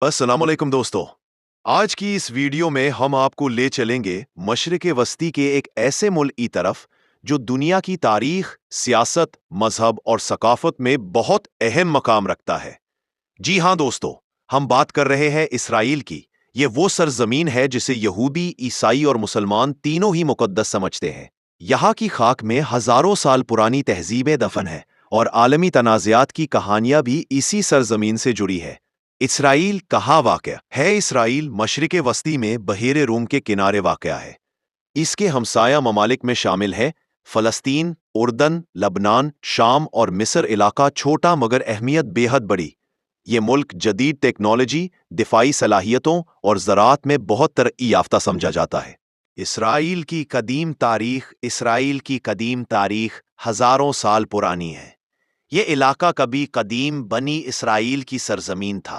अस्सलाम वालेकुम दोस्तों। आज की इस वीडियो में हम आपको ले चलेंगे मशरिक वस्ती के एक ऐसे मुल्क की तरफ जो दुनिया की तारीख, सियासत, मजहब और सकाफत में बहुत अहम मकाम रखता है। जी हाँ दोस्तों, हम बात कर रहे हैं इसराइल की। ये वो सरजमीन है जिसे यहूदी, ईसाई और मुसलमान तीनों ही मुकद्दस समझते हैं। यहाँ की खाक में हजारों साल पुरानी तहजीबें दफन है और आलमी तनाज़ात की कहानियां भी इसी सरजमीन से जुड़ी है। इसराइल कहाँ वाक़या है? इसराइल मशरिक वस्ती में बहेरे रूम के किनारे वाक़या है। इसके हमसाया ममालिक में शामिल है फ़लस्तीन, उर्दन, लबनान, शाम और मिस्र। इलाका छोटा मगर अहमियत बेहद बड़ी। ये मुल्क जदीद टेक्नोलॉजी, दिफाई सलाहियतों और ज़राअत में बहुत तरक्की याफ्ता समझा जाता है। इसराइल की कदीम तारीख हज़ारों साल पुरानी है। ये इलाका कभी कदीम बनी इसराइल की सरजमीन था।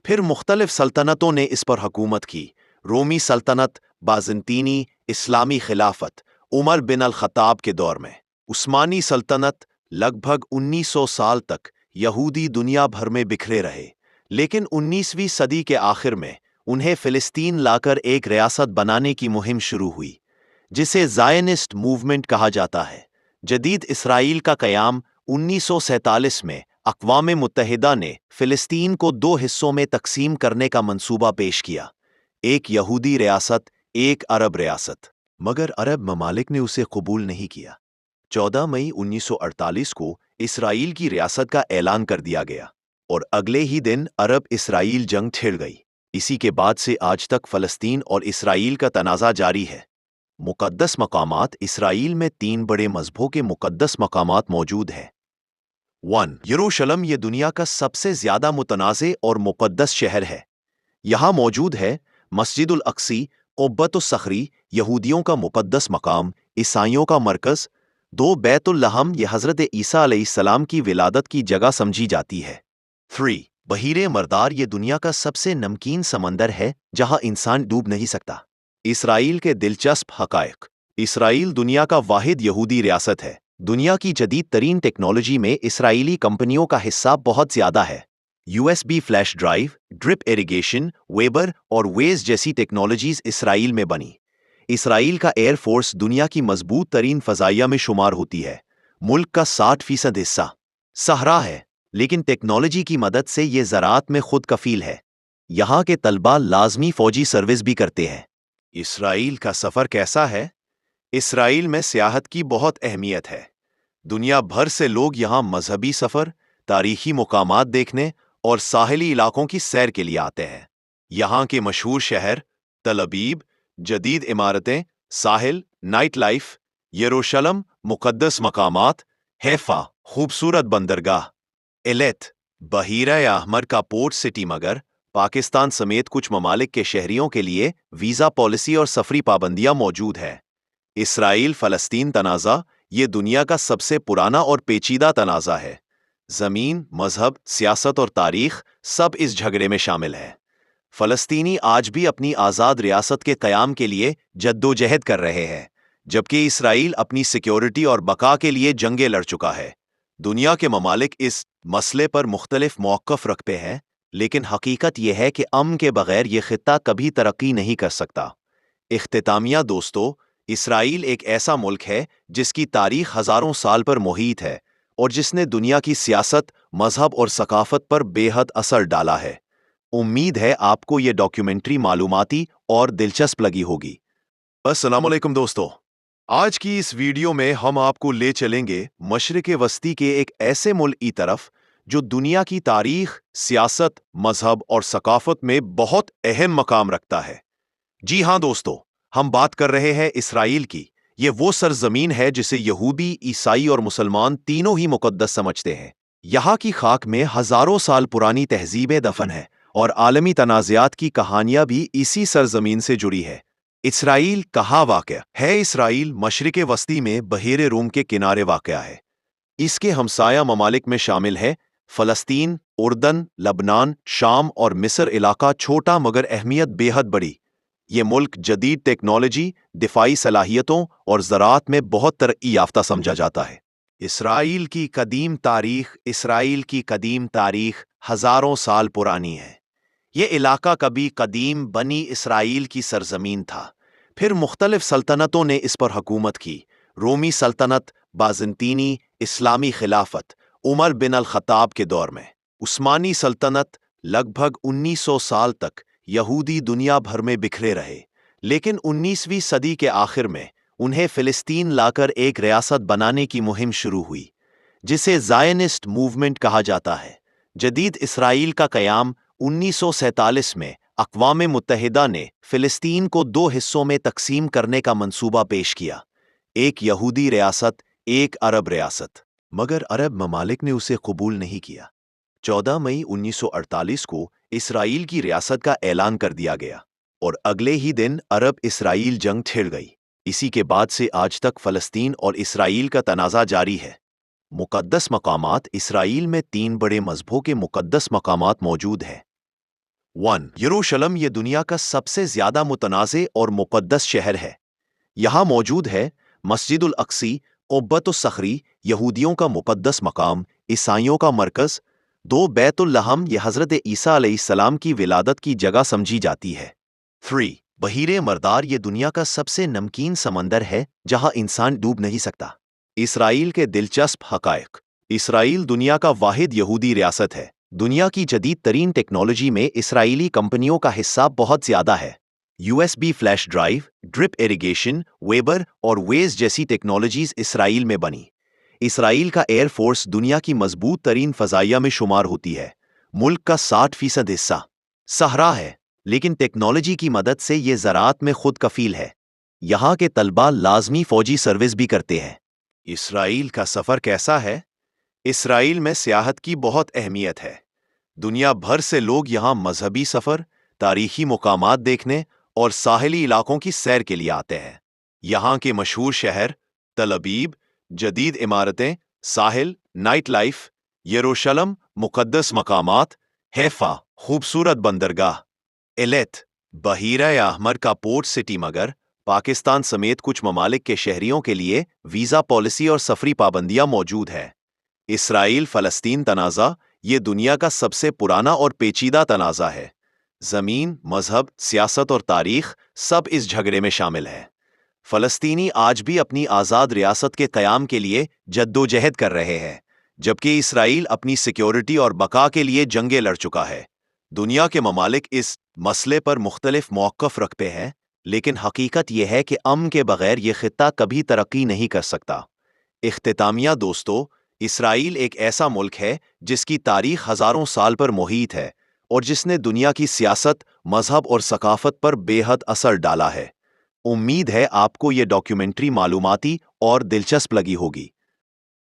फिर मुख्तलिफ सल्तनतों ने इस पर हुकूमत की। रोमी सल्तनत, बाज़ंतीनी, इस्लामी खिलाफत, उमर बिन अल खत्ताब के दौर में उस्मानी सल्तनत। लगभग 1900 साल तक यहूदी दुनिया भर में बिखरे रहे, लेकिन 19वीं सदी के आखिर में उन्हें फ़िलिस्तीन लाकर एक रियासत बनाने की मुहिम शुरू हुई, जिसे ज़ायनिस्ट मूवमेंट कहा जाता है। जदीद इसराइल का क़याम 1947 में अक़वाम मुत्तहिदा ने फ़िलिस्तीन को दो हिस्सों में तकसीम करने का मंसूबा पेश किया, एक यहूदी रियासत, एक अरब रियासत। मगर अरब ममालिक ने उसे कबूल नहीं किया। 14 मई 1948 को इसराइल की रियासत का ऐलान कर दिया गया और अगले ही दिन अरब इसराइल जंग छिड़ गई। इसी के बाद से आज तक फ़लस्तीन और इसराइल का तनाज़ा जारी है। मुक़द्दस मकामात। इसराइल में 3 बड़े मज़हबों के मुक़द्दस मकामात मौजूद हैं। 1. यरूशलम। ये दुनिया का सबसे ज़्यादा मुतनाज़े और मुक़द्दस शहर है। यहाँ मौजूद है मस्जिदुल अक्सी, क़ुब्बतुस सख़री, यहूदियों का मुक़द्दस मकाम, ईसाइयों का मरकज़। 2. बैतुल लहम। ये हज़रत ईसा अलैहिस्सलाम की विलादत की जगह समझी जाती है। 3. बहीरे मरदार। ये दुनिया का सबसे नमकीन समंदर है जहाँ इंसान डूब नहीं सकता। इसराइल के दिलचस्प हक़ाइक़। इसराइल दुनिया का वाहिद यहूदी रियासत है। दुनिया की जदीद तरीन टेक्नोलॉजी में इसराइली कंपनियों का हिस्सा बहुत ज़्यादा है। USB flash drive, drip irrigation, weber और वेज जैसी टेक्नोलॉजीज इसराइल में बनी। इसराइल का एयरफोर्स दुनिया की मजबूत तरीन फ़ज़ाइया में शुमार होती है। मुल्क का 60% हिस्सा सहरा है, लेकिन टेक्नोलॉजी की मदद से ये ज़राअत में खुद कफ़ील है। यहाँ के तलबा लाजमी फ़ौजी सर्विस भी करते हैं। इसराइल का सफ़र कैसा है? इसराइल में सियाहत की बहुत अहमियत है। दुनिया भर से लोग यहाँ मजहबी सफ़र, तारीखी मुकामात देखने और साहिली इलाकों की सैर के लिए आते हैं। यहाँ के मशहूर शहर तल अबीब, जदीद इमारतें, साहिल, नाइट लाइफ, यरूशलम, मुक़द्दस मकामात, हैफा, खूबसूरत बंदरगाह, एलेत, बहीरा अहमर का पोर्ट सिटी। मगर पाकिस्तान समेत कुछ ममालिक के शहरियों के लिए वीज़ा पॉलिसी और सफरी पाबंदियां मौजूद है। इसराइल फ़लस्तीन तनाज़ा। ये दुनिया का सबसे पुराना और पेचीदा तनाज़ा है। ज़मीन, मजहब, सियासत और तारीख सब इस झगड़े में शामिल है। फ़लस्तीनी आज भी अपनी आज़ाद रियासत के क़याम के लिए जद्दोजहद कर रहे हैं, जबकि इसराइल अपनी सिक्योरिटी और बका के लिए जंगें लड़ चुका है। दुनिया के ममालिक इस मसले पर मुख्तलिफ मौक़िफ़ रखते हैं, लेकिन हकीकत यह है कि अमन के बगैर ये ख़ित्ता कभी तरक्की नहीं कर सकता। इख्तितामिया दोस्तों, इसराइल एक ऐसा मुल्क है जिसकी तारीख हज़ारों साल पर मुहीत है और जिसने दुनिया की सियासत, मजहब और सकाफत पर बेहद असर डाला है। उम्मीद है आपको ये डॉक्यूमेंट्री मालूमाती और दिलचस्प लगी होगी। अस्सलाम वालेकुम दोस्तों। आज की इस वीडियो में हम आपको ले चलेंगे मशरिक वस्ती के एक ऐसे मुल्क की तरफ जो दुनिया की तारीख, सियासत, मजहब और सकाफत में बहुत अहम मकाम रखता है। जी हाँ दोस्तों, हम बात कर रहे हैं इसराइल की। ये वो सरजमीन है जिसे यहूदी, ईसाई और मुसलमान तीनों ही मुकद्दस समझते हैं। यहाँ की खाक में हजारों साल पुरानी तहजीबें दफन है और आलमी तनाज़ात की कहानियां भी इसी सरजमीन से जुड़ी है। इसराइल कहाँ वाक़या है? इसराइल मशरिक वस्ती में बहेरे रूम के किनारे वाक़या है। इसके हमसाया ममालिक में शामिल है फ़लस्तीन, उर्दन, लबनान, शाम और मिस्र। इलाका छोटा मगर अहमियत बेहद बड़ी। ये मुल्क जदीद टेक्नोलॉजी, दिफाई सलाहियतों और ज़राअत में बहुत तरक्की याफ्ता समझा जाता है। इसराइल की कदीम तारीख हज़ारों साल पुरानी है। یہ علاقہ کبھی قدیم بنی اسرائیل کی سرزمین تھا، پھر مختلف سلطنتوں نے اس پر حکومت کی۔ رومی سلطنت، بازنطینی اسلامی خلافت عمر بن الخطاب کے دور میں، عثمانی سلطنت لگ بھگ 1900 سال تک یہودی دنیا بھر میں بکھرے رہے، لیکن 19ویں صدی کے آخر میں انہیں فلسطین لا کر ایک ریاست بنانے کی مہم شروع ہوئی، جسے زائنسٹ موومنٹ کہا جاتا ہے۔ جدید اسرائیل کا قیام 1947 میں اقوام متحدہ نے فلسطین کو 2 حصوں میں تقسیم کرنے کا منصوبہ پیش کیا، ایک یہودی ریاست، ایک عرب ریاست، مگر عرب ممالک نے اسے قبول نہیں کیا۔ 14 مئی 1948 کو اسرائیل کی ریاست کا اعلان کر دیا گیا، اور اگلے ہی دن عرب اسرائیل جنگ چھڑ گئی۔ اسی کے بعد سے آج تک فلسطین اور اسرائیل کا تنازع جاری ہے۔ مقدس مقامات۔ اسرائیل میں 3 بڑے مذہبوں کے مقدس مقامات موجود ہیں۔ 1. یروشلم۔ یہ دنیا کا سب سے زیادہ متنازع اور مقدس شہر ہے۔ یہاں موجود ہے مسجد الاقصی، قبۃ الصخری، یہودیوں کا مقدس مقام، عیسائیوں کا مرکز۔ 2. بیت اللحم۔ یہ حضرت عیسیٰ علیہ السلام کی ولادت کی جگہ سمجھی جاتی ہے۔ 3. بحیرہ مردار۔ یہ دنیا کا سب سے نمکین سمندر ہے جہاں انسان ڈوب نہیں سکتا۔ اسرائیل کے دلچسپ حقائق۔ اسرائیل دنیا کا واحد یہودی ریاست ہے۔ دنیا کی جدید ترین ٹیکنالوجی میں اسرائیلی کمپنیوں کا حصہ بہت زیادہ ہے۔ USB flash drive, drip irrigation, ویبر اور ویز جیسی ٹیکنالوجیز اسرائیل میں بنی۔ اسرائیل کا ایئر فورس دنیا کی مضبوط ترین فضائیہ میں شمار ہوتی ہے۔ ملک کا 60% حصہ صحرا ہے، لیکن ٹیکنالوجی کی مدد سے یہ زراعت میں خود کفیل ہے۔ یہاں کے طلباء لازمی فوجی سروس بھی کرتے ہیں۔ اسرائیل کا سفر کیسا ہے؟ اسرائیل میں سیاحت کی بہت اہمیت ہے۔ دنیا بھر سے لوگ یہاں مذہبی سفر، تاریخی مقامات دیکھنے اور ساحلی علاقوں کی سیر کے لیے آتے ہیں۔ یہاں کے مشہور شہر تل ابیب، جدید عمارتیں، ساحل، نائٹ لائف، یروشلم، مقدس مقامات، حیفا، خوبصورت بندرگاہ، ایلیت، بحیرہ احمر کا پورٹ سٹی، مگر پاکستان سمیت کچھ ممالک کے شہریوں کے لیے ویزا پالیسی اور سفری پابندیاں موجود ہیں۔ اسرائیل فلسطین تنازع۔ یہ دنیا کا سب سے پرانا اور پیچیدہ تنازع ہے۔ زمین، مذہب، سیاست اور تاریخ سب اس جھگڑے میں شامل ہیں۔ فلسطینی آج بھی اپنی آزاد ریاست کے قیام کے لیے جدوجہد کر رہے ہیں، جبکہ اسرائیل اپنی سیکیورٹی اور بقا کے لیے جنگیں لڑ چکا ہے۔ دنیا کے ممالک اس مسئلے پر مختلف موقف رکھتے ہیں، لیکن حقیقت یہ ہے کہ امن کے بغیر یہ خطہ کبھی ترقی نہیں کر سکتا۔ اختتامیہ دوستو، اسرائیل ایک ایسا ملک ہے جس کی تاریخ ہزاروں سال پر محیط ہے اور جس نے دنیا کی سیاست، مذہب اور ثقافت پر بے حد اثر ڈالا ہے۔ امید ہے آپ کو یہ ڈاکیومنٹری معلوماتی اور دلچسپ لگی ہوگی۔